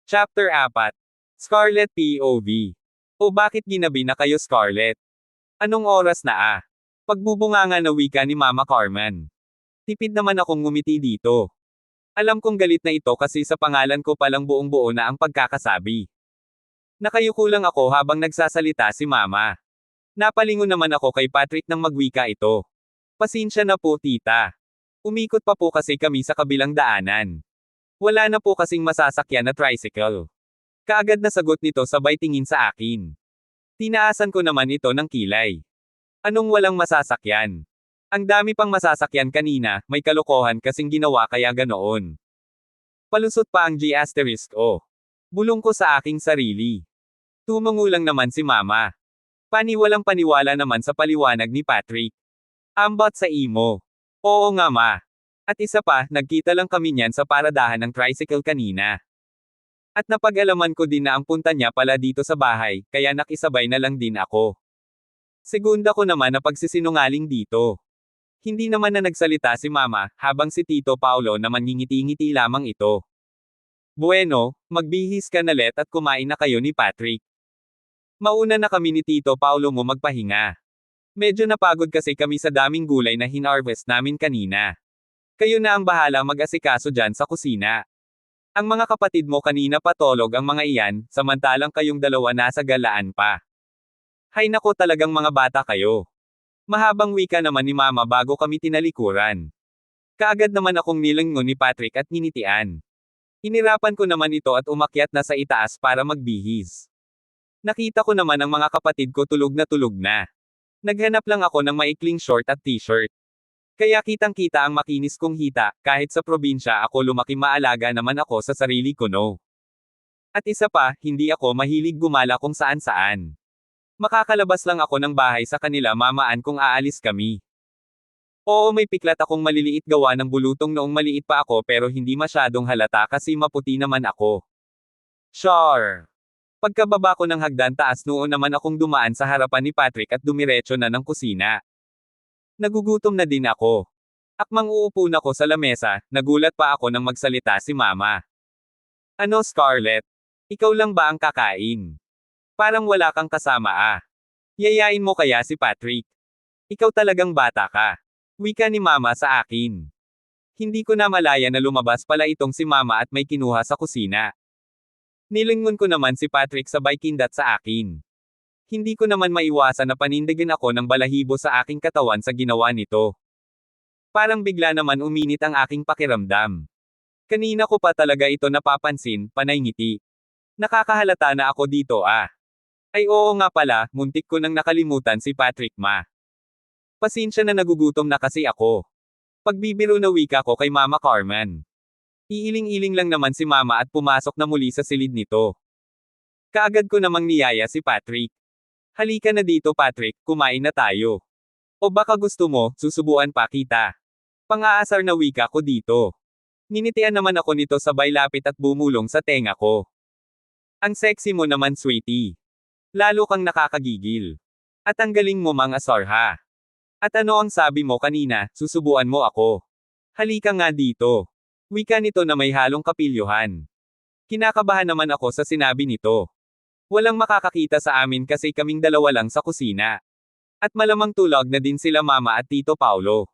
Chapter 4. Scarlett POV. O bakit ginabi na kayo Scarlett? Anong oras na Pagbubunganga na wika ni Mama Carmen. Tipid naman akong ngumiti dito. Alam kong galit na ito kasi sa pangalan ko palang buong-buo na ang pagkakasabi. Nakayuko lang ako habang nagsasalita si Mama. Napalingon naman ako kay Patrick nang magwika ito. Pasensya na po tita. Umikot pa po kasi kami sa kabilang daanan. Wala na po kasing masasakyan na tricycle. Kaagad na sagot nito sabay tingin sa akin. Tinaasan ko naman ito ng kilay. Anong walang masasakyan? Ang dami pang masasakyan kanina, may kalokohan kasing ginawa kaya ganoon. Palusot pa ang G*O. Bulong ko sa aking sarili. Tumango lang naman si Mama. Paniwalang paniwala naman sa paliwanag ni Patrick. Ambot sa imo. Oo nga ma. At isa pa, nagkita lang kami niyan sa paradahan ng tricycle kanina. At napag-alaman ko din na ang punta niya pala dito sa bahay, kaya nakisabay na lang din ako. Segunda ko naman na pagsisinungaling dito. Hindi naman na nagsalita si Mama, habang si Tito Paulo naman ngingiti-ngiti lamang ito. Bueno, magbihis ka na let at kumain na kayo ni Patrick. Mauna na kami ni Tito Paulo mo magpahinga. Medyo napagod kasi kami sa daming gulay na hinarvest namin kanina. Kayo na ang bahala mag-asikaso dyan sa kusina. Ang mga kapatid mo kanina patolog ang mga iyan, samantalang kayong dalawa nasa galaan pa. Hay nako talagang mga bata kayo. Mahabang wika naman ni Mama bago kami tinalikuran. Kaagad naman akong nilingon ni Patrick at ninitian. Inirapan ko naman ito at umakyat na sa itaas para magbihis. Nakita ko naman ang mga kapatid ko tulog na. Naghanap lang ako ng maikling short at t-shirt. Kaya kitang-kita ang makinis kong hita, kahit sa probinsya ako lumaki maalaga naman ako sa sarili ko no. At isa pa, hindi ako mahilig gumala kung saan-saan. Makakalabas lang ako ng bahay sa kanila mamaan kung aalis kami. Oo may piklat akong maliliit gawa ng bulutong noong maliit pa ako pero hindi masyadong halata kasi maputi naman ako. Char! Pagkababa ko ng hagdan taas noon naman akong dumaan sa harapan ni Patrick at dumiretso na ng kusina. Nagugutom na din ako. Akmang uupo na ko sa lamesa, nagulat pa ako nang magsalita si Mama. Ano Scarlett? Ikaw lang ba ang kakain? Parang wala kang kasama Yayain mo kaya si Patrick? Ikaw talagang bata ka. Wika ni Mama sa akin. Hindi ko na malaya na lumabas pala itong si Mama at may kinuha sa kusina. Nilingon ko naman si Patrick sabay kindat sa akin. Hindi ko naman maiwasan na panindigan ako ng balahibo sa aking katawan sa ginawa nito. Parang bigla naman uminit ang aking pakiramdam. Kanina ko pa talaga ito napapansin, panay ngiti. Nakakahalata na ako dito Ay oo nga pala, muntik ko nang nakalimutan si Patrick ma. Pasensya na nagugutom na kasi ako. Pagbibiro na wika ko kay Mama Carmen. Iiling-iling lang naman si Mama at pumasok na muli sa silid nito. Kaagad ko namang niyaya si Patrick. Halika na dito Patrick, kumain na tayo. O baka gusto mo, susubuan pa kita. Pang-aasar na wika ko dito. Ninitian naman ako nito sabay lapit at bumulong sa tenga ko. Ang sexy mo naman sweetie. Lalo kang nakakagigil. At ang galing mo mang asar ha. At ano ang sabi mo kanina, susubuan mo ako. Halika nga dito. Wika nito na may halong kapilyuhan. Kinakabahan naman ako sa sinabi nito. Walang makakakita sa amin kasi kaming dalawa lang sa kusina. At malamang tulog na din sila Mama at Tito Paulo.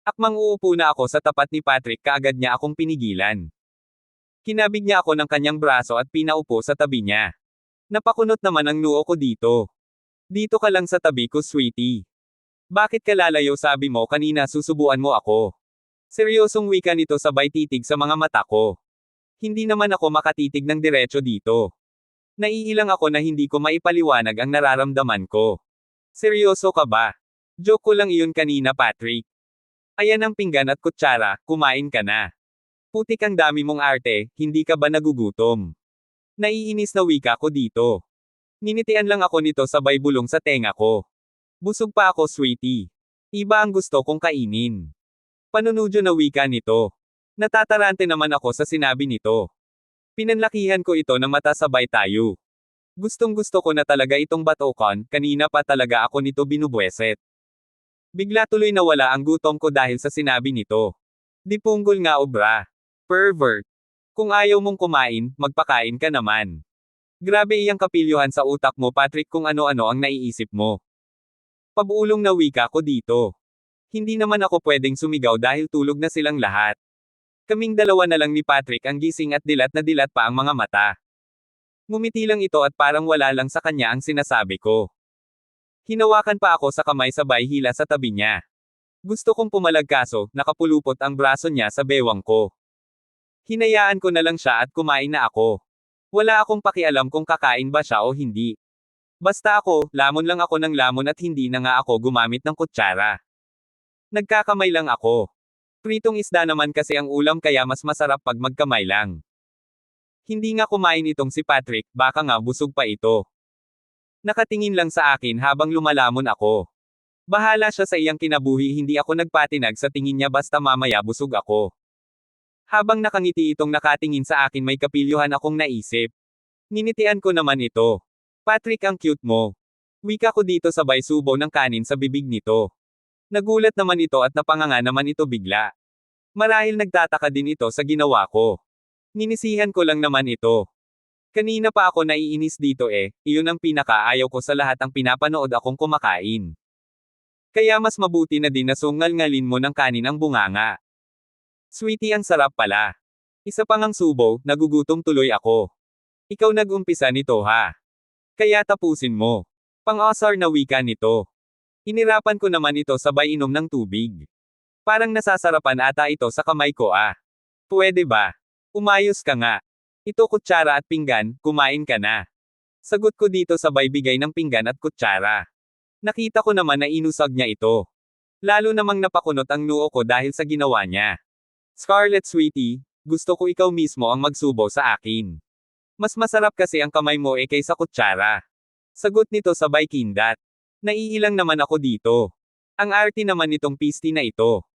Akmang uupo na ako sa tapat ni Patrick kaagad niya akong pinigilan. Kinabig niya ako ng kanyang braso at pinaupo sa tabi niya. Napakunot naman ang noo ko dito. Dito ka lang sa tabi ko sweetie. Bakit ka lalayo sabi mo kanina susubuan mo ako? Seryosong wika nito sabay titig sa mga mata ko. Hindi naman ako makatitig ng diretso dito. Naiilang ako na hindi ko maipaliwanag ang nararamdaman ko. Seryoso ka ba? Joke ko lang iyon kanina Patrick. Ayan ang pinggan at kutsara, kumain ka na. Putik ang dami mong arte, hindi ka ba nagugutom? Naiinis na wika ko dito. Ninitian lang ako nito sabay bulong sa tenga ko. Busog pa ako sweetie. Iba ang gusto kong kainin. Panunudyo na wika nito. Natatarante naman ako sa sinabi nito. Pinanlakihan ko ito ng mata sabay tayo. Gustong-gusto ko na talaga itong batokan, kanina pa talaga ako nito binubweset. Bigla tuloy nawala ang gutom ko dahil sa sinabi nito. Di punggol nga obra. Pervert. Kung ayaw mong kumain, magpakain ka naman. Grabe iyang kapilyuhan sa utak mo Patrick kung ano-ano ang naiisip mo. Pabulong na wika ko dito. Hindi naman ako pwedeng sumigaw dahil tulog na silang lahat. Kaming dalawa na lang ni Patrick ang gising at dilat na dilat pa ang mga mata. Ngumiti lang ito at parang wala lang sa kanya ang sinasabi ko. Hinawakan pa ako sa kamay sabay hila sa tabi niya. Gusto kong pumalag kaso, nakapulupot ang braso niya sa bewang ko. Hinayaan ko na lang siya at kumain na ako. Wala akong pakialam kung kakain ba siya o hindi. Basta ako, lamon lang ako ng lamon at hindi na nga ako gumamit ng kutsara. Nagkakamay lang ako. Pritong isda naman kasi ang ulam kaya mas masarap pag magkamay lang. Hindi nga kumain itong si Patrick, baka nga busog pa ito. Nakatingin lang sa akin habang lumalamon ako. Bahala siya sa iyang kinabuhi hindi ako nagpatinag sa tingin niya basta mamaya busog ako. Habang nakangiti itong nakatingin sa akin may kapilyuhan akong naisip. Ninitian ko naman ito. Patrick ang cute mo. Wika ko dito sabay subo ng kanin sa bibig nito. Nagulat naman ito at napanganga naman ito bigla. Marahil nagtataka din ito sa ginawa ko. Ninisihan ko lang naman ito. Kanina pa ako naiinis dito iyon ang pinakaayaw ko sa lahat ang pinapanood akong kumakain. Kaya mas mabuti na din na sungal-ngalin mo ng kanin ang bunganga. Sweetie ang sarap pala. Isa pang ang subo, nagugutom tuloy ako. Ikaw nag-umpisa nito ha. Kaya tapusin mo. Pang-asar na wika nito. Inirapan ko naman ito sabay inom ng tubig. Parang nasasarapan ata ito sa kamay ko Pwede ba? Umayos ka nga. Ito kutsara at pinggan, kumain ka na. Sagot ko dito sabay bigay ng pinggan at kutsara. Nakita ko naman na inusag niya ito. Lalo namang napakunot ang noo ko dahil sa ginawa niya. Scarlett sweetie, gusto ko ikaw mismo ang magsubo sa akin. Mas masarap kasi ang kamay mo kaysa kutsara. Sagot nito sabay kindat. Naiilang naman ako dito. Ang arty naman nitong pisti na ito.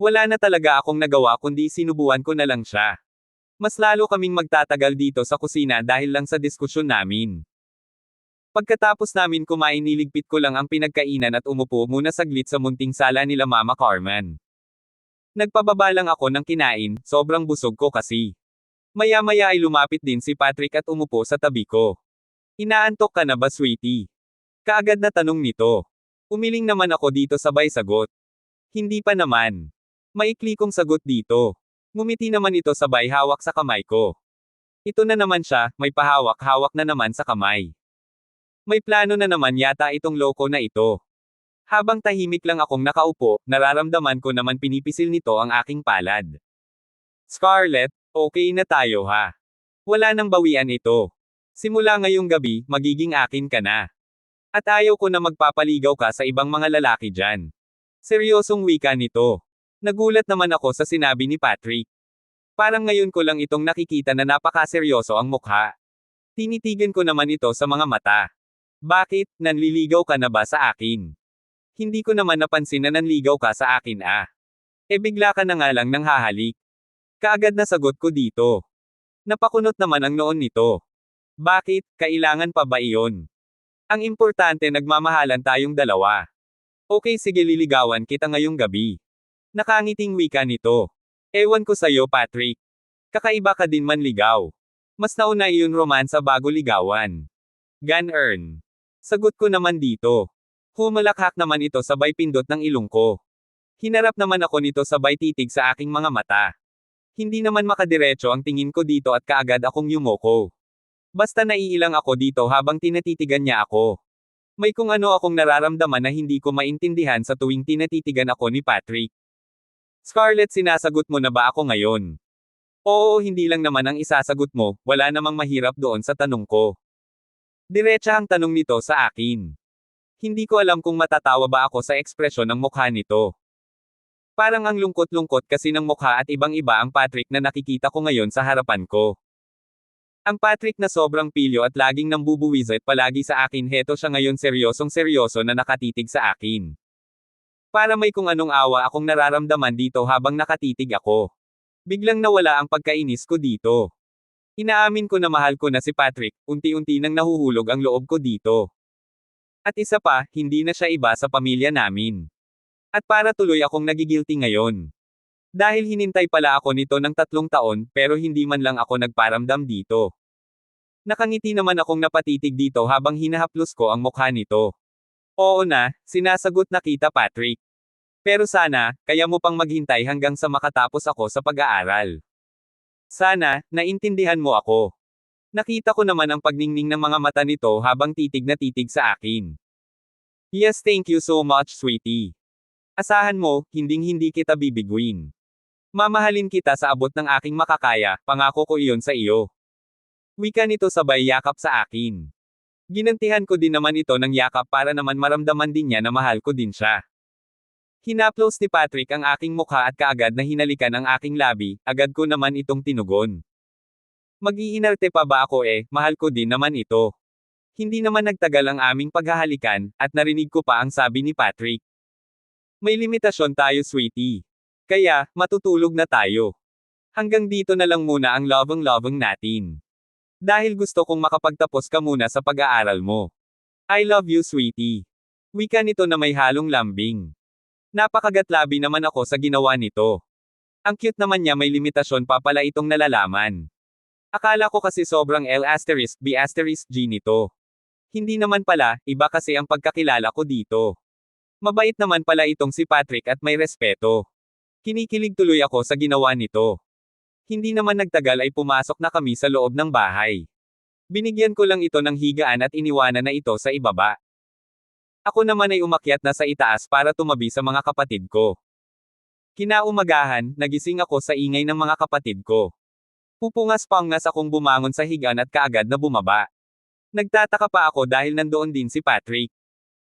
Wala na talaga akong nagawa kundi sinubuan ko na lang siya. Mas lalo kaming magtatagal dito sa kusina dahil lang sa diskusyon namin. Pagkatapos namin kumain niligpit ko lang ang pinagkainan at umupo muna saglit sa munting sala nila Mama Carmen. Nagpababa lang ako ng kinain, sobrang busog ko kasi. Maya-maya ay lumapit din si Patrick at umupo sa tabi ko. Inaantok ka na ba sweetie? Kaagad na tanong nito. Umiling naman ako dito sabay sagot. Hindi pa naman. Maikli kong sagot dito. Ngumiti naman ito sabay hawak sa kamay ko. Ito na naman siya, may pahawak-hawak na naman sa kamay. May plano na naman yata itong loko na ito. Habang tahimik lang akong nakaupo, nararamdaman ko naman pinipisil nito ang aking palad. Scarlett, okay na tayo ha. Wala nang bawian ito. Simula ngayong gabi, magiging akin ka na. At ayaw ko na magpapaligaw ka sa ibang mga lalaki dyan. Seryosong wika nito. Nagulat naman ako sa sinabi ni Patrick. Parang ngayon ko lang itong nakikita na napakaseryoso ang mukha. Tinitigan ko naman ito sa mga mata. Bakit, nanliligaw ka na ba sa akin? Hindi ko naman napansin na nanligaw ka sa akin bigla ka na nga lang nang hahalik. Kaagad na sagot ko dito. Napakunot naman ang noon nito. Bakit, kailangan pa ba iyon? Ang importante nagmamahalan tayong dalawa. Okay sige liligawan kita ngayong gabi. Nakangiting wika nito. Ewan ko sa'yo Patrick. Kakaiba ka din manligaw. Mas nauna iyon romansa bago ligawan. Gan-earn. Sagot ko naman dito. Humalakhak naman ito sabay pindot ng ilong ko. Hinarap naman ako nito sabay titig sa aking mga mata. Hindi naman makadiretso ang tingin ko dito at kaagad akong yumoko. Basta naiilang ako dito habang tinatitigan niya ako. May kung ano akong nararamdaman na hindi ko maintindihan sa tuwing tinatitigan ako ni Patrick. Scarlett sinasagot mo na ba ako ngayon? Oo hindi lang naman ang isasagot mo, wala namang mahirap doon sa tanong ko. Diretsa ang tanong nito sa akin. Hindi ko alam kung matatawa ba ako sa ekspresyon ng mukha nito. Parang ang lungkot-lungkot kasi ng mukha at ibang-iba ang Patrick na nakikita ko ngayon sa harapan ko. Ang Patrick na sobrang pilyo at laging nambubuwisit palagi sa akin heto siya ngayon seryosong-seryoso na nakatitig sa akin. Para may kung anong awa akong nararamdaman dito habang nakatitig ako. Biglang nawala ang pagkainis ko dito. Inaamin ko na mahal ko na si Patrick, unti-unti nang nahuhulog ang loob ko dito. At isa pa, hindi na siya iba sa pamilya namin. At para tuloy akong nagigilty ngayon. Dahil hinintay pala ako nito ng 3 taon, pero hindi man lang ako nagparamdam dito. Nakangiti naman akong napatitig dito habang hinahaplos ko ang mukha nito. Oo na, sinasagot na kita Patrick. Pero sana, kaya mo pang maghintay hanggang sa makatapos ako sa pag-aaral. Sana, naintindihan mo ako. Nakita ko naman ang pagningning ng mga mata nito habang titig na titig sa akin. Yes, thank you so much, sweetie. Asahan mo, hinding-hindi kita bibiguin. Mamahalin kita sa abot ng aking makakaya, pangako ko iyon sa iyo. Wika nito sabay yakap sa akin. Ginantihan ko din naman ito ng yakap para naman maramdaman din niya na mahal ko din siya. Hinaplos ni Patrick ang aking mukha at kaagad na hinalikan ang aking labi, agad ko naman itong tinugon. Mag-iinarte pa ba ako mahal ko din naman ito. Hindi naman nagtagal ang aming paghahalikan, at narinig ko pa ang sabi ni Patrick. May limitasyon tayo sweetie. Kaya, matutulog na tayo. Hanggang dito na lang muna ang loveng-loveng natin. Dahil gusto kong makapagtapos ka muna sa pag-aaral mo. I love you sweetie. Wika nito na may halong lambing. Napakagatlabi naman ako sa ginawa nito. Ang cute naman niya, may limitasyon pa pala itong nalalaman. Akala ko kasi sobrang L*B*G nito. Hindi naman pala, iba kasi ang pagkakilala ko dito. Mabait naman pala itong si Patrick at may respeto. Kinikilig tuloy ako sa ginawa nito. Hindi naman nagtagal ay pumasok na kami sa loob ng bahay. Binigyan ko lang ito ng higaan at iniwanan na ito sa ibaba. Ako naman ay umakyat na sa itaas para tumabi sa mga kapatid ko. Kinaumagahan, nagising ako sa ingay ng mga kapatid ko. Pupungas-pangas akong bumangon sa higaan at kaagad na bumaba. Nagtataka pa ako dahil nandoon din si Patrick.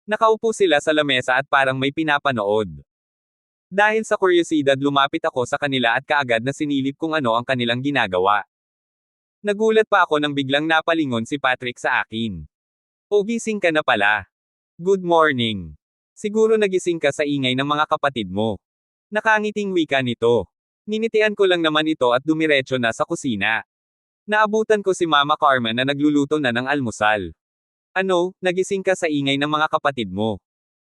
Nakaupo sila sa lamesa at parang may pinapanood. Dahil sa kuryosidad lumapit ako sa kanila at kaagad na sinilip kung ano ang kanilang ginagawa. Nagulat pa ako nang biglang napalingon si Patrick sa akin. O gising ka na pala. Good morning. Siguro nagising ka sa ingay ng mga kapatid mo. Nakangiting wika nito. Ninitian ko lang naman ito at dumiretso na sa kusina. Naabutan ko si Mama Carmen na nagluluto na ng almusal. Ano, nagising ka sa ingay ng mga kapatid mo?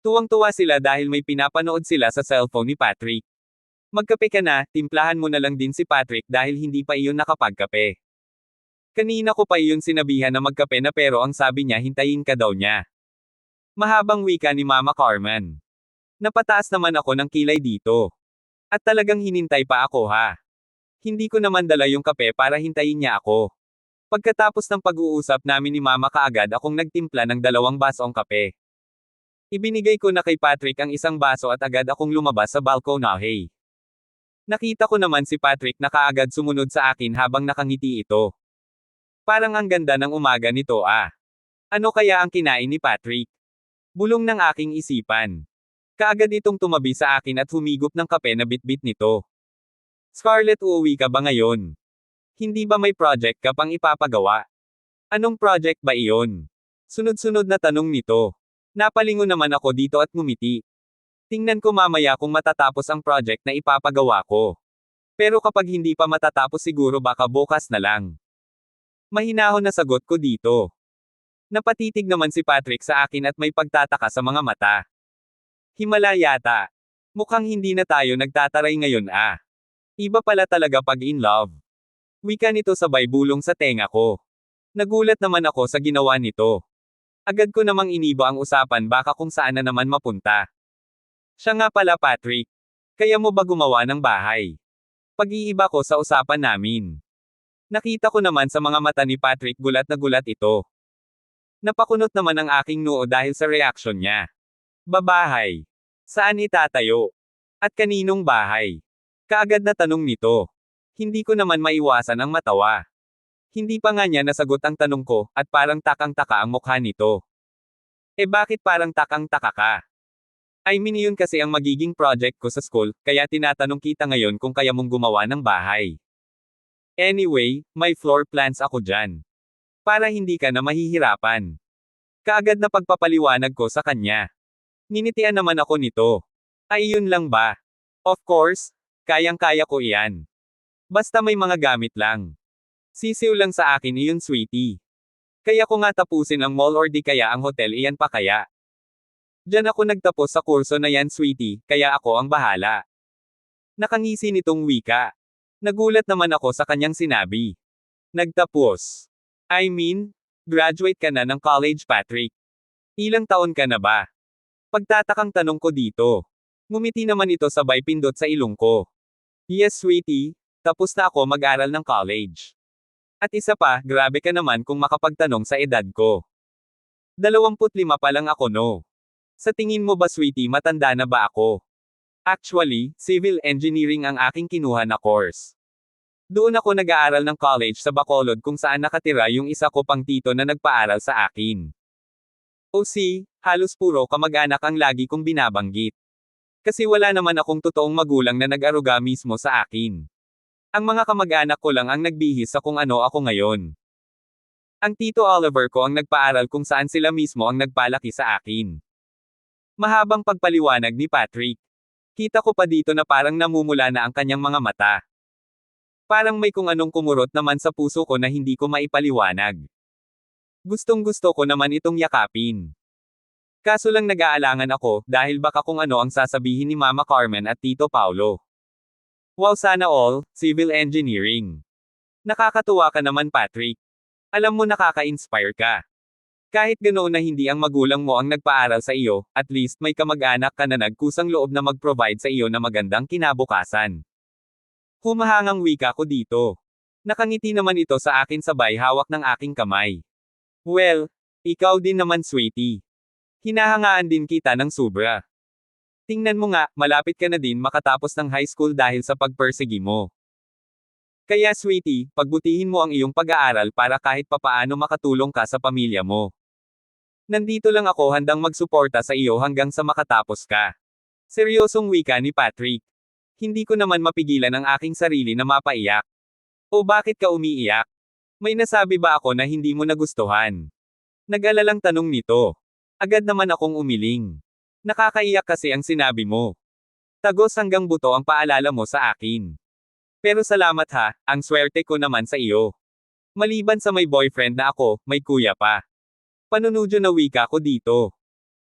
Tuwang-tuwa sila dahil may pinapanood sila sa cellphone ni Patrick. Magkape ka na, timplahan mo na lang din si Patrick dahil hindi pa iyon nakapagkape. Kanina ko pa iyon sinabihan na magkape na pero ang sabi niya hintayin ka daw niya. Mahabang wika ni Mama Carmen. Napataas naman ako ng kilay dito. At talagang hinintay pa ako ha. Hindi ko naman dala yung kape para hintayin niya ako. Pagkatapos ng pag-uusap namin ni Mama kaagad akong nagtimpla ng 2 basong kape. Ibinigay ko na kay Patrick ang isang baso at agad akong lumabas sa balkonahe. Nakita ko naman si Patrick na kaagad sumunod sa akin habang nakangiti ito. Parang ang ganda ng umaga nito ah. Ano kaya ang kinain ni Patrick? Bulong ng aking isipan. Kaagad itong tumabi sa akin at humigop ng kape na bitbit nito. Scarlett, uuwi ka ba ngayon? Hindi ba may project ka pang ipapagawa? Anong project ba iyon? Sunod-sunod na tanong nito. Napalingon naman ako dito at ngumiti. Tingnan ko mamaya kung matatapos ang project na ipapagawa ko. Pero kapag hindi pa matatapos siguro baka bukas na lang. Mahinahon na sagot ko dito. Napatitig naman si Patrick sa akin at may pagtataka sa mga mata. Himala yata. Mukhang hindi na tayo nagtataray ngayon ah. Iba pala talaga pag in love. Wika nito sabay bulong sa tenga ko. Nagulat naman ako sa ginawa nito. Agad ko namang iniba ang usapan baka kung saan na naman mapunta. Siya nga pala Patrick. Kaya mo ba gumawa ng bahay? Pag-iiba ko sa usapan namin. Nakita ko naman sa mga mata ni Patrick gulat na gulat ito. Napakunot naman ang aking noo dahil sa reaksyon niya. Babahay. Saan itatayo? At kaninong bahay? Kaagad na tanong nito. Hindi ko naman maiwasan ang matawa. Hindi pa nga niya nasagot ang tanong ko, at parang takang-taka ang mukha nito. Bakit parang takang-taka ka? I mean yun kasi ang magiging project ko sa school, kaya tinatanong kita ngayon kung kaya mong gumawa ng bahay. Anyway, may floor plans ako dyan. Para hindi ka na mahihirapan. Kaagad na pagpapaliwanag ko sa kanya. Ninitian naman ako nito. Ay yun lang ba? Of course, kayang-kaya ko iyan. Basta may mga gamit lang. Sisiw lang sa akin iyon sweetie. Kaya ko nga tapusin ang mall or di kaya ang hotel iyan pa kaya. Diyan ako nagtapos sa kurso na yan sweetie, kaya ako ang bahala. Nakangisi nitong wika. Nagulat naman ako sa kanyang sinabi. Nagtapos. I mean, graduate ka na ng college, Patrick. Ilang taon ka na ba? Pagtatakang tanong ko dito. Ngumiti naman ito sabay pindot sa ilong ko. Yes, sweetie. Tapos na ako mag-aral ng college. At isa pa, grabe ka naman kung makapagtanong sa edad ko. 25 pa lang ako, no? Sa tingin mo ba, sweetie, matanda na ba ako? Actually, civil engineering ang aking kinuha na course. Doon ako nag-aaral ng college sa Bacolod kung saan nakatira yung isa ko pang tito na nagpaaral sa akin. O see, halos puro kamag-anak ang lagi kong binabanggit. Kasi wala naman akong totoong magulang na nag-aruga mismo sa akin. Ang mga kamag-anak ko lang ang nagbihis sa kung ano ako ngayon. Ang tito Oliver ko ang nagpaaral kung saan sila mismo ang nagpalaki sa akin. Mahabang pagpaliwanag ni Patrick. Kita ko pa dito na parang namumula na ang kanyang mga mata. Parang may kung anong kumurot naman sa puso ko na hindi ko maipaliwanag. Gustong-gusto ko naman itong yakapin. Kaso lang nag-aalangan ako dahil baka kung ano ang sasabihin ni Mama Carmen at Tito Paulo. Wow, sana all, civil engineering. Nakakatuwa ka naman, Patrick. Alam mo, nakaka-inspire ka. Kahit ganoon na hindi ang magulang mo ang nagpaaral sa iyo, at least may kamag-anak ka na nagkusang loob na mag-provide sa iyo na magandang kinabukasan. Humahangang wika ko dito. Nakangiti naman ito sa akin sabay hawak ng aking kamay. Well, ikaw din naman, sweetie. Hinahangaan din kita ng sobra. Tingnan mo nga, malapit ka na din makatapos ng high school dahil sa pagpersigi mo. Kaya sweetie, pagbutihin mo ang iyong pag-aaral para kahit papaano makatulong ka sa pamilya mo. Nandito lang ako handang magsuporta sa iyo hanggang sa makatapos ka. Seryosong wika ni Patrick. Hindi ko naman mapigilan ang aking sarili na mapaiyak. O bakit ka umiiyak? May nasabi ba ako na hindi mo nagustuhan? Nag-alalang tanong nito. Agad naman akong umiling. Nakakaiyak kasi ang sinabi mo. Tagos hanggang buto ang paalala mo sa akin. Pero salamat ha, ang swerte ko naman sa iyo. Maliban sa may boyfriend na ako, may kuya pa. Panunudyo na wika ko dito.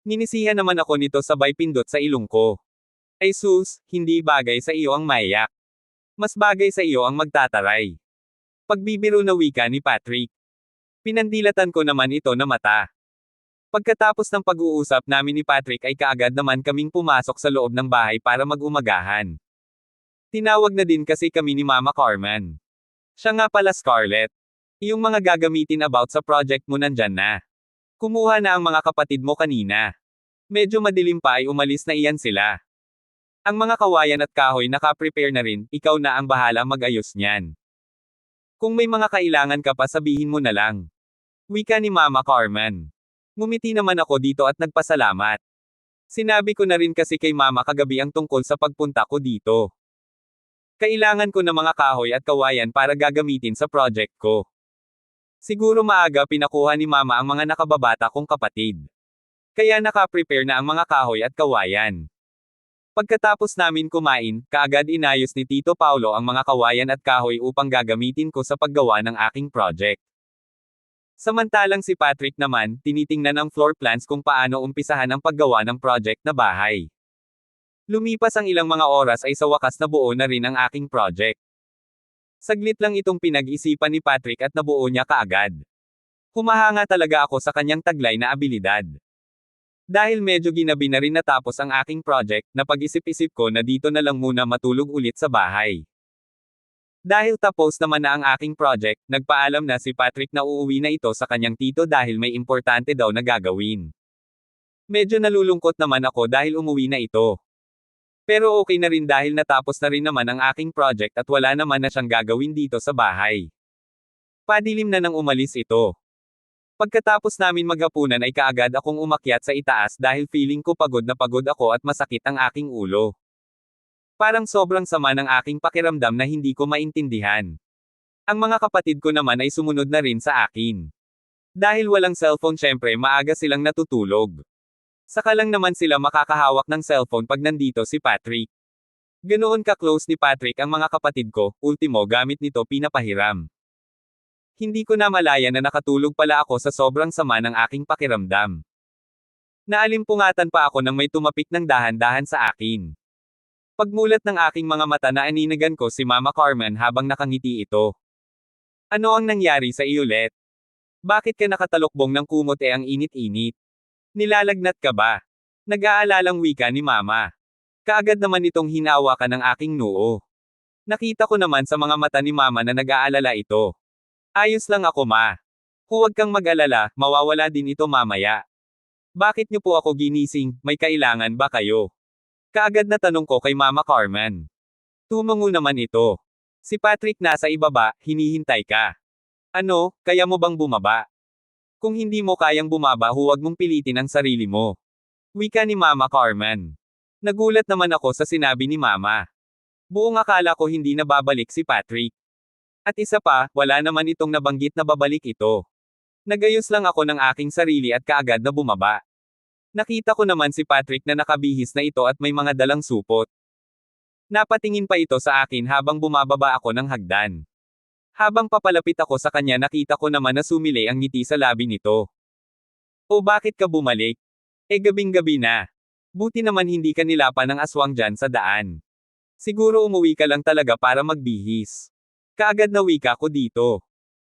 Ninisihan naman ako nito sabay pindot sa ilong ko. Ay sus, hindi bagay sa iyo ang maiyak. Mas bagay sa iyo ang magtataray. Pagbibiro na wika ni Patrick. Pinandilatan ko naman ito na mata. Pagkatapos ng pag-uusap namin ni Patrick ay kaagad naman kaming pumasok sa loob ng bahay para mag-umagahan. Tinawag na din kasi kami ni Mama Carmen. Siya nga pala, Scarlett. Yung mga gagamitin about sa project mo nandyan na. Kumuha na ang mga kapatid mo kanina. Medyo madilim pa ay umalis na iyan sila. Ang mga kawayan at kahoy naka-prepare na rin, ikaw na ang bahala mag-ayos niyan. Kung may mga kailangan ka pa sabihin mo na lang. Wika ni Mama Carmen. Ngumiti naman ako dito at nagpasalamat. Sinabi ko na rin kasi kay Mama kagabi ang tungkol sa pagpunta ko dito. Kailangan ko ng mga kahoy at kawayan para gagamitin sa project ko. Siguro maaga pinakuha ni Mama ang mga nakababata kong kapatid. Kaya naka-prepare na ang mga kahoy at kawayan. Pagkatapos namin kumain, kaagad inayos ni Tito Paulo ang mga kawayan at kahoy upang gagamitin ko sa paggawa ng aking project. Samantalang si Patrick naman, tinitingnan ang floor plans kung paano umpisahan ang paggawa ng project na bahay. Lumipas ang ilang mga oras ay sa wakas nabuo na rin ang aking project. Saglit lang itong pinag-isipan ni Patrick at nabuo niya kaagad. Humahanga talaga ako sa kanyang taglay na abilidad. Dahil medyo ginabi na rin natapos ang aking project, napag-isip-isip ko na dito na lang muna matulog ulit sa bahay. Dahil tapos naman na ang aking project, nagpaalam na si Patrick na uuwi na ito sa kanyang tito dahil may importante daw na gagawin. Medyo nalulungkot naman ako dahil umuwi na ito. Pero okay na rin dahil natapos na rin naman ang aking project at wala naman na siyang gagawin dito sa bahay. Padilim na nang umalis ito. Pagkatapos namin maghapunan ay kaagad akong umakyat sa itaas dahil feeling ko pagod na pagod ako at masakit ang aking ulo. Parang sobrang sama ng aking pakiramdam na hindi ko maintindihan. Ang mga kapatid ko naman ay sumunod na rin sa akin. Dahil walang cellphone, syempre maaga silang natutulog. Saka lang naman sila makakahawak ng cellphone pag nandito si Patrick. Ganoon ka-close ni Patrick ang mga kapatid ko, ultimo gamit nito pinapahiram. Hindi ko na malaya na nakatulog pala ako sa sobrang sama ng aking pakiramdam. Naalimpungatan pa ako nang may tumapik ng dahan-dahan sa akin. Pagmulat ng aking mga mata na aninagan ko si Mama Carmen habang nakangiti ito. Ano ang nangyari sa iyo, Let? Bakit ka nakatalokbong ng kumot ang init-init? Nilalagnat ka ba? Nag-aalalang wika ni Mama. Kaagad naman itong hinawakan ng aking noo. Nakita ko naman sa mga mata ni Mama na nag-aalala ito. Ayos lang ako, Ma. Huwag kang mag-alala, mawawala din ito mamaya. Bakit niyo po ako ginising, may kailangan ba kayo? Kaagad na tanong ko kay Mama Carmen. Tumango naman ito. Si Patrick nasa ibaba, hinihintay ka. Ano, kaya mo bang bumaba? Kung hindi mo kayang bumaba huwag mong pilitin ang sarili mo. Wika ni Mama Carmen. Nagulat naman ako sa sinabi ni Mama. Buong akala ko hindi na babalik si Patrick. At isa pa, wala naman itong nabanggit na babalik ito. Nagayos lang ako ng aking sarili at kaagad na bumaba. Nakita ko naman si Patrick na nakabihis na ito at may mga dalang supot. Napatingin pa ito sa akin habang bumababa ako ng hagdan. Habang papalapit ako sa kanya nakita ko naman na sumili ang ngiti sa labi nito. O bakit ka bumalik? Gabing-gabi na. Buti naman hindi ka nilapan ng aswang dyan sa daan. Siguro umuwi ka lang talaga para magbihis. Kaagad na wika ko dito.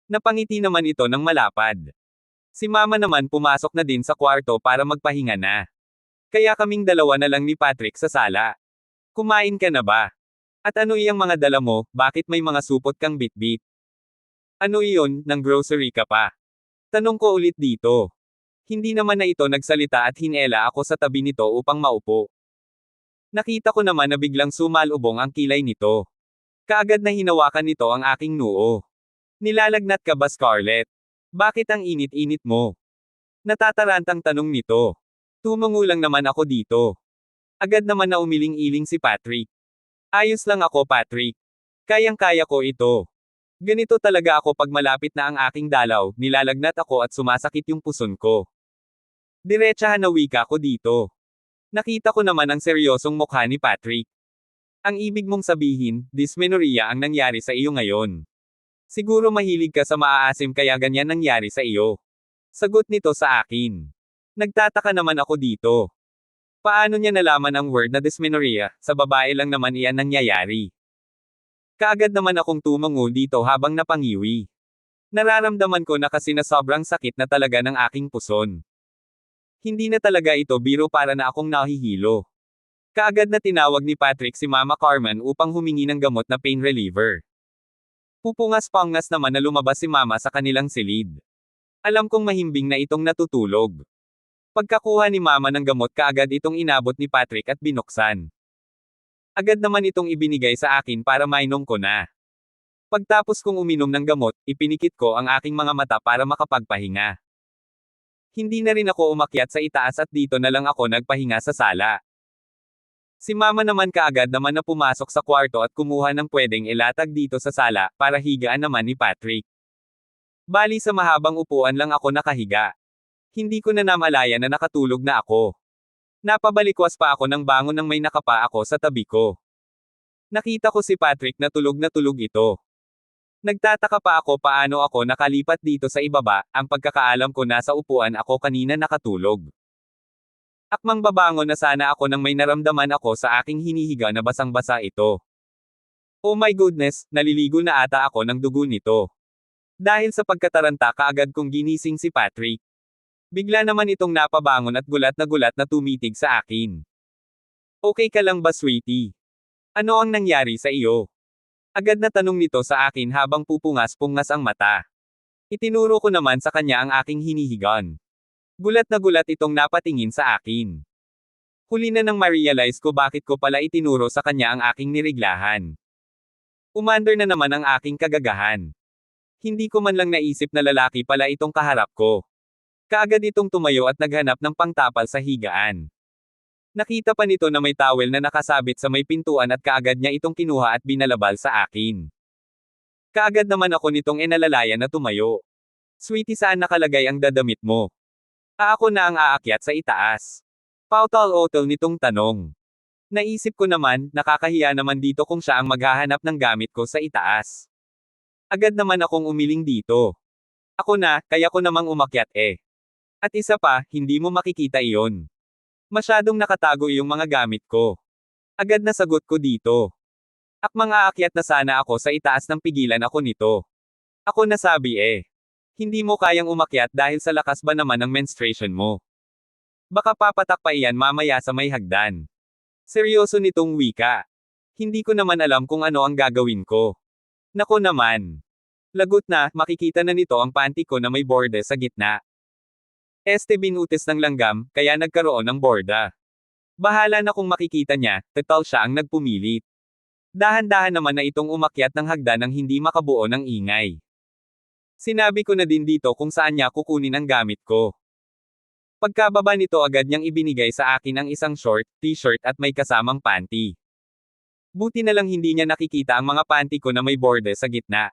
Napangiti naman ito ng malapad. Si Mama naman pumasok na din sa kwarto para magpahinga na. Kaya kaming dalawa na lang ni Patrick sa sala. Kumain ka na ba? At ano iyang mga dala mo, bakit may mga supot kang bitbit? Ano iyon, ng grocery ka pa? Tanong ko ulit dito. Hindi naman na ito nagsalita at hinela ako sa tabi nito upang maupo. Nakita ko naman na biglang sumalubong ang kilay nito. Kaagad na hinawakan nito ang aking noo. Nilalagnat ka ba, Scarlett? Bakit ang init-init mo? Natatarantang tanong nito. Tumango lang naman ako dito. Agad naman na umiling-iling si Patrick. Ayos lang ako, Patrick. Kayang-kaya ko ito. Ganito talaga ako pag malapit na ang aking dalaw, nilalagnat ako at sumasakit yung puson ko. Diretsahan na wika ko dito. Nakita ko naman ang seryosong mukha ni Patrick. Ang ibig mong sabihin, dysmenorrhea ang nangyari sa iyo ngayon. Siguro mahilig ka sa maaasim kaya ganyan nangyari sa iyo. Sagot nito sa akin. Nagtataka naman ako dito. Paano niya nalaman ang word na dysmenorrhea, sa babae lang naman iyan nangyayari. Kaagad naman akong tumango dito habang napangiwi. Nararamdaman ko na kasi na sobrang sakit na talaga ng aking puson. Hindi na talaga ito biro para na akong nahihilo. Kaagad na tinawag ni Patrick si Mama Carmen upang humingi ng gamot na pain reliever. Pupungas-pangas naman na lumabas si Mama sa kanilang silid. Alam kong mahimbing na itong natutulog. Pagkakuha ni Mama ng gamot kaagad itong inabot ni Patrick at binuksan. Agad naman itong ibinigay sa akin para mainom ko na. Pagtapos kong uminom ng gamot, ipinikit ko ang aking mga mata para makapagpahinga. Hindi na rin ako umakyat sa itaas at dito na lang ako nagpahinga sa sala. Si Mama naman kaagad naman na pumasok sa kwarto at kumuha ng pwedeng ilatag dito sa sala, para higaan naman ni Patrick. Bali sa mahabang upuan lang ako nakahiga. Hindi ko na namalaya na nakatulog na ako. Napabalikwas pa ako ng bangon nang may nakapa ako sa tabi ko. Nakita ko si Patrick na tulog ito. Nagtataka pa ako paano ako nakalipat dito sa ibaba, ang pagkakaalam ko nasa upuan ako kanina nakatulog. Akmang babangon na sana ako nang may naramdaman ako sa aking hinihiga na basang-basa ito. Oh my goodness, naliligo na ata ako ng dugo nito. Dahil sa pagkataranta kaagad kong ginising si Patrick. Bigla naman itong napabangon at gulat na tumitig sa akin. Okay ka lang ba, sweetie? Ano ang nangyari sa iyo? Agad na tanong nito sa akin habang pupungas-pungas ang mata. Itinuro ko naman sa kanya ang aking hinihigan. Gulat na gulat itong napatingin sa akin. Huli na nang ma-realize ko bakit ko pala itinuro sa kanya ang aking niriglahan. Umander na naman ang aking kagagahan. Hindi ko man lang naisip na lalaki pala itong kaharap ko. Kaagad itong tumayo at naghanap ng pangtapal sa higaan. Nakita pa nito na may towel na nakasabit sa may pintuan at kaagad niya itong kinuha at binalabal sa akin. Kaagad naman ako nitong inalalaya na tumayo. Sweetie, saan nakalagay ang dadamit mo? Ako na ang aakyat sa itaas. Pautal-otol nitong tanong. Naisip ko naman, nakakahiya naman dito kung siya ang maghahanap ng gamit ko sa itaas. Agad naman akong umiling dito. Ako na, kaya ko namang umakyat eh. At isa pa, hindi mo makikita iyon. Masyadong nakatago iyong mga gamit ko. Agad na sagot ko dito. Akmang aakyat na sana ako sa itaas ng pigilan ako nito. Ako nasabi eh. Hindi mo kayang umakyat dahil sa lakas ba naman ng menstruation mo. Baka papatak pa iyan mamaya sa may hagdan. Seryoso nitong wika. Hindi ko naman alam kung ano ang gagawin ko. Nako naman. Lagot na, makikita na nito ang panty ko na may borde sa gitna. Binutis ng langgam, kaya nagkaroon ng borda. Bahala na kung makikita niya, total siya ang nagpumilit. Dahan-dahan naman na itong umakyat ng hagdan nang hindi makabuo ng ingay. Sinabi ko na din dito kung saan niya kukunin ang gamit ko. Pagkababa nito agad niyang ibinigay sa akin ang isang short, t-shirt at may kasamang panty. Buti na lang hindi niya nakikita ang mga panty ko na may borde sa gitna.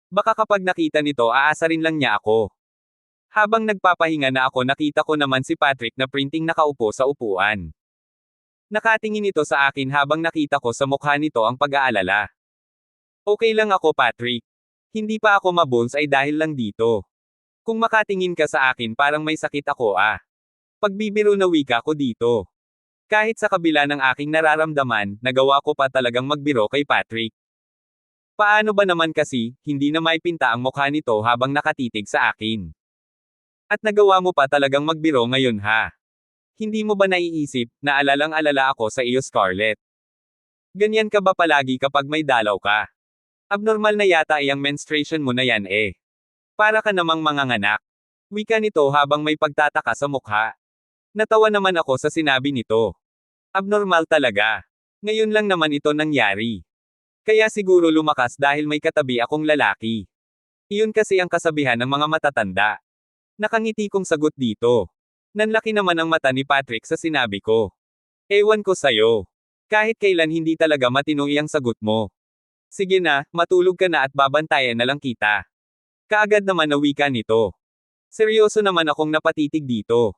Baka kapag nakita nito aasarin lang niya ako. Habang nagpapahinga na ako nakita ko naman si Patrick na printing nakaupo sa upuan. Nakatingin ito sa akin habang nakita ko sa mukha nito ang pag-aalala. Okay lang ako Patrick. Hindi pa ako mabones ay dahil lang dito. Kung makatingin ka sa akin parang may sakit ako ah. Pagbibiro na wika ko dito. Kahit sa kabila ng aking nararamdaman, nagawa ko pa talagang magbiro kay Patrick. Paano ba naman kasi, hindi na maipinta ang mukha nito habang nakatitig sa akin. At nagawa mo pa talagang magbiro ngayon ha. Hindi mo ba naiisip, na alalang-alala ako sa iyo Scarlett? Ganyan ka ba palagi kapag may dalaw ka? Abnormal na yata iyang menstruation mo na yan eh. Para ka namang manganganak. Wika nito habang may pagtataka sa mukha. Natawa naman ako sa sinabi nito. Abnormal talaga. Ngayon lang naman ito nangyari. Kaya siguro lumakas dahil may katabi akong lalaki. Iyon kasi ang kasabihan ng mga matatanda. Nakangiti kong sagot dito. Nanlaki naman ang mata ni Patrick sa sinabi ko. Ewan ko sayo. Kahit kailan hindi talaga matino iyang sagot mo. Sige na, matulog ka na at babantayan na lang kita. Kaagad naman na wika nito. Seryoso naman akong napatitig dito.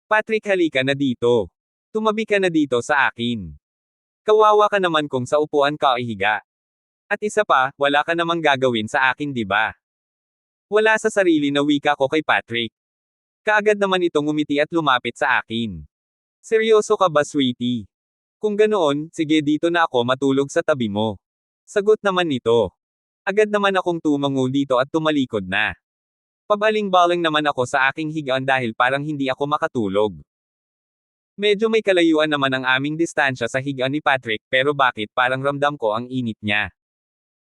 Patrick halika na dito. Tumabi ka na dito sa akin. Kawawa ka naman kung sa upuan ka ihiga. At isa pa, wala ka namang gagawin sa akin diba? Wala sa sarili na wika ko kay Patrick. Kaagad naman itong ngumiti at lumapit sa akin. Seryoso ka ba sweetie? Kung ganoon, sige dito na ako matulog sa tabi mo. Sagot naman nito. Agad naman akong tumango dito at tumalikod na. Pabaling-baling naman ako sa aking higaan dahil parang hindi ako makatulog. Medyo may kalayuan naman ang aming distansya sa higaan ni Patrick pero bakit parang ramdam ko ang init niya.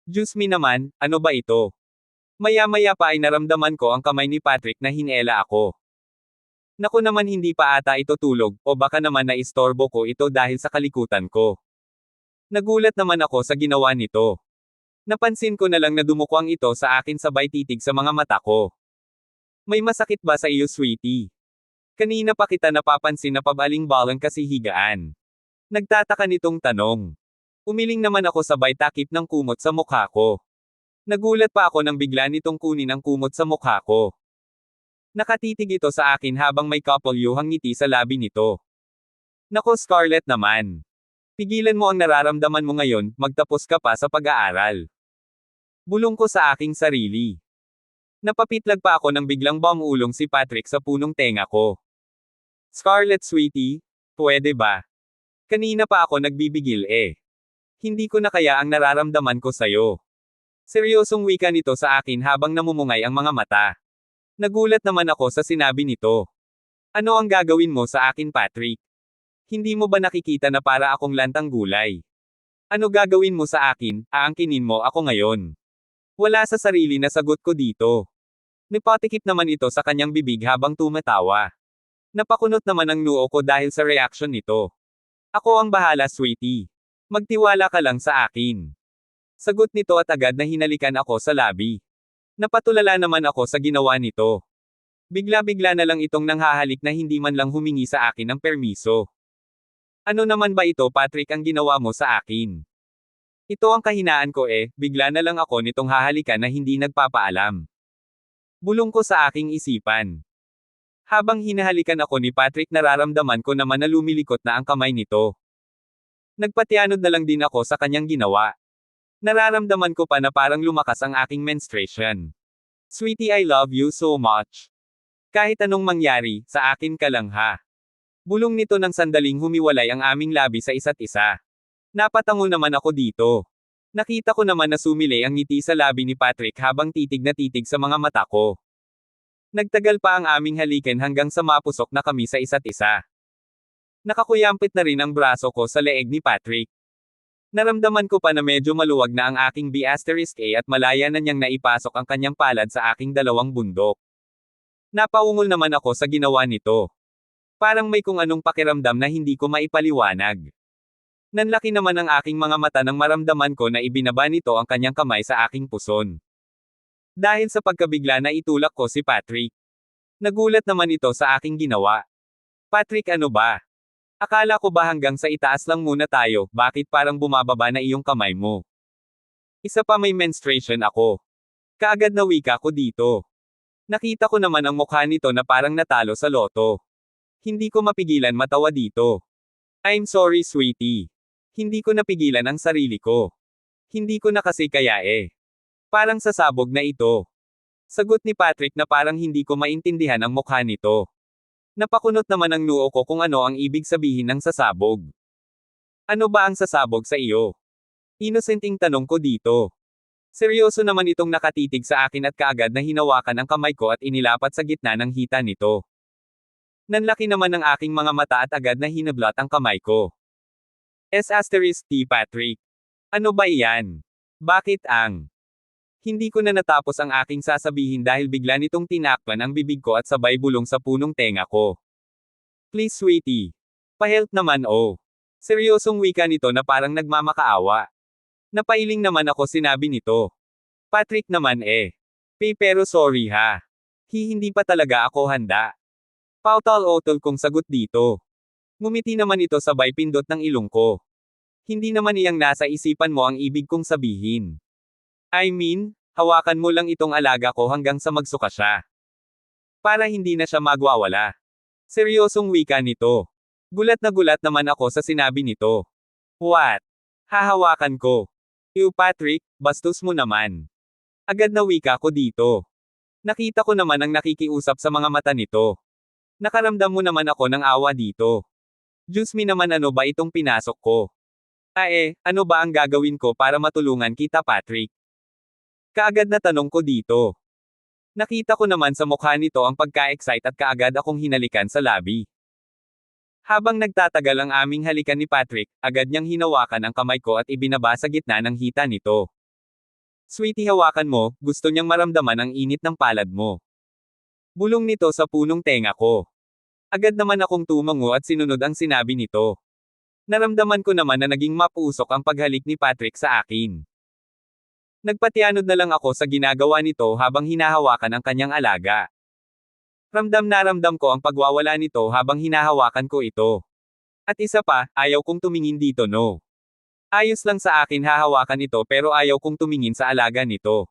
Diyos me naman, ano ba ito? Maya-maya pa ay naramdaman ko ang kamay ni Patrick na hinela ako. Naku naman hindi pa ata ito tulog, o baka naman naistorbo ko ito dahil sa kalikutan ko. Nagulat naman ako sa ginawa nito. Napansin ko na lang na dumukwang ito sa akin sabay titig sa mga mata ko. May masakit ba sa iyo sweetie? Kanina pa kita napapansin na pabaling-balang kasi higaan. Nagtataka nitong tanong. Umiling naman ako sabay takip ng kumot sa mukha ko. Nagulat pa ako nang bigla nitong kunin ang kumot sa mukha ko. Nakatitig ito sa akin habang may kapulyuhang ngiti sa labi nito. Nako Scarlett naman. Pigilan mo ang nararamdaman mo ngayon, magtapos ka pa sa pag-aaral. Bulong ko sa aking sarili. Napapitlag pa ako nang biglang bumulong si Patrick sa punong tenga ko. Scarlett sweetie, pwede ba? Kanina pa ako nagbibigil eh. Hindi ko na kaya ang nararamdaman ko sayo. Seryosong wika nito sa akin habang namumungay ang mga mata. Nagulat naman ako sa sinabi nito. Ano ang gagawin mo sa akin Patrick? Hindi mo ba nakikita na para akong lantang gulay? Ano gagawin mo sa akin, aangkinin mo ako ngayon? Wala sa sarili na sagot ko dito. Nipatikip naman ito sa kanyang bibig habang tumatawa. Napakunot naman ang noo ko dahil sa reaction nito. Ako ang bahala sweetie. Magtiwala ka lang sa akin. Sagot nito at agad na hinalikan ako sa labi. Napatulala naman ako sa ginawa nito. Bigla-bigla na lang itong nanghahalik na hindi man lang humingi sa akin ng permiso. Ano naman ba ito Patrick ang ginawa mo sa akin? Ito ang kahinaan ko eh, bigla na lang ako nitong hahalikan na hindi nagpapaalam. Bulong ko sa aking isipan. Habang hinahalikan ako ni Patrick nararamdaman ko naman na lumilikot na ang kamay nito. Nagpatianod na lang din ako sa kanyang ginawa. Nararamdaman ko pa na parang lumakas ang aking menstruation. Sweetie I love you so much. Kahit anong mangyari, sa akin ka lang ha. Bulong nito ng sandaling humiwalay ang aming labi sa isa't isa. Napatango naman ako dito. Nakita ko naman na sumilay ang ngiti sa labi ni Patrick habang titig na titig sa mga mata ko. Nagtagal pa ang aming halikan hanggang sa mapusok na kami sa isa't isa. Nakakuyampit na rin ang braso ko sa leeg ni Patrick. Naramdaman ko pa na medyo maluwag na ang aking B*A at malaya na niyang naipasok ang kanyang palad sa aking dalawang bundok. Napaungol naman ako sa ginawa nito. Parang may kung anong pakiramdam na hindi ko maipaliwanag. Nanlaki naman ang aking mga mata nang maramdaman ko na ibinaba nito ang kanyang kamay sa aking puson. Dahil sa pagkabigla na itulak ko si Patrick. Nagulat naman ito sa aking ginawa. Patrick, ano ba? Akala ko ba hanggang sa itaas lang muna tayo, bakit parang bumababa na iyong kamay mo? Isa pa, may menstruation ako. Kaagad na wika ko dito. Nakita ko naman ang mukha nito na parang natalo sa loto. Hindi ko mapigilan matawa dito. I'm sorry, sweetie. Hindi ko napigilan ang sarili ko. Hindi ko na kasi kaya eh. Parang sasabog na ito. Sagot ni Patrick na parang hindi ko maintindihan ang mukha nito. Napakunot naman ang noo ko kung ano ang ibig sabihin ng sasabog. Ano ba ang sasabog sa iyo? Inosenting tanong ko dito. Seryoso naman itong nakatitig sa akin at kaagad na hinawakan ang kamay ko at inilapat sa gitna ng hita nito. Nanlaki naman ang aking mga mata at agad na hinablot ang kamay ko. S*T Patrick. Ano ba iyan? Bakit ang? Hindi ko na natapos ang aking sasabihin dahil bigla nitong tinakpan ang bibig ko at sabay bulong sa punong tenga ko. Please sweetie. Pa-help naman oh. Seryosong wika nito na parang nagmamakaawa. Napailing naman ako, sinabi nito. Patrick naman eh. Pero sorry ha. Hindi pa talaga ako handa. Pautal-otol kong sagot dito. Ngumiti naman ito sabay pindot ng ilong ko. Hindi naman iyang nasa isipan mo ang ibig kong sabihin. I mean, hawakan mo lang itong alaga ko hanggang sa magsuka siya. Para hindi na siya magwawala. Seryosong wika nito. Gulat naman ako sa sinabi nito. What? Hahawakan ko. Ew Patrick, bastos mo naman. Agad na wika ko dito. Nakita ko naman ang nakikiusap sa mga mata nito. Nakaramdam mo naman ako ng awa dito. Diyos me naman, ano ba itong pinasok ko? Ano ba ang gagawin ko para matulungan kita Patrick? Kaagad na tanong ko dito. Nakita ko naman sa mukha nito ang pagka-excite at kaagad akong hinalikan sa labi. Habang nagtatagal ang aming halikan ni Patrick, agad niyang hinawakan ang kamay ko at ibinaba sa gitna ng hita nito. Sweetie, hawakan mo, gusto niyang maramdaman ang init ng palad mo. Bulong nito sa punong tenga ko. Agad naman akong tumango at sinunod ang sinabi nito. Naramdaman ko naman na naging mapusok ang paghalik ni Patrick sa akin. Nagpatianod na lang ako sa ginagawa nito habang hinahawakan ang kanyang alaga. Ramdam na ramdam ko ang pagwawala nito habang hinahawakan ko ito. At isa pa, ayaw kong tumingin dito no. Ayos lang sa akin hahawakan ito pero ayaw kong tumingin sa alaga nito.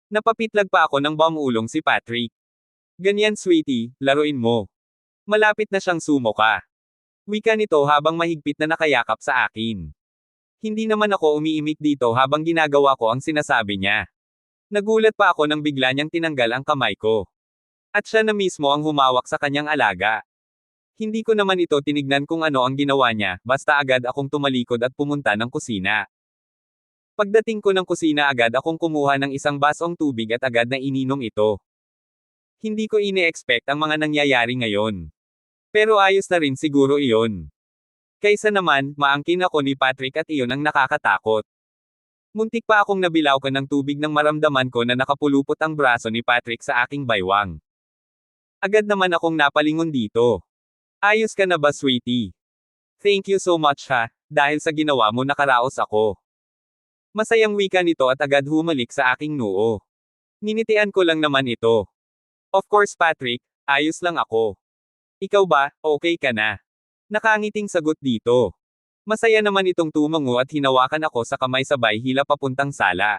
Napapitlag pa ako ng bamulong si Patrick. Ganyan sweetie, laruin mo. Malapit na siyang sumuka. Wika nito habang mahigpit na nakayakap sa akin. Hindi naman ako umiimik dito habang ginagawa ko ang sinasabi niya. Nagulat pa ako nang bigla niyang tinanggal ang kamay ko. At siya na mismo ang humawak sa kanyang alaga. Hindi ko naman ito tinignan kung ano ang ginawa niya, basta agad akong tumalikod at pumunta ng kusina. Pagdating ko ng kusina agad akong kumuha ng isang basong tubig at agad na ininom ito. Hindi ko ine-expect ang mga nangyayari ngayon. Pero ayos na rin siguro iyon. Kaysa naman, maangkin ako ni Patrick at iyon ang nakakatakot. Muntik pa akong nabilawkan ng tubig nang maramdaman ko na nakapulupot ang braso ni Patrick sa aking baywang. Agad naman akong napalingon dito. Ayos ka na ba sweetie? Thank you so much ha, dahil sa ginawa mo nakaraos ako. Masayang wika nito at agad humalik sa aking noo. Ninitian ko lang naman ito. Of course Patrick, ayos lang ako. Ikaw ba, okay ka na? Nakangiting sagot dito. Masaya naman itong tumango at hinawakan ako sa kamay sabay hila papuntang sala.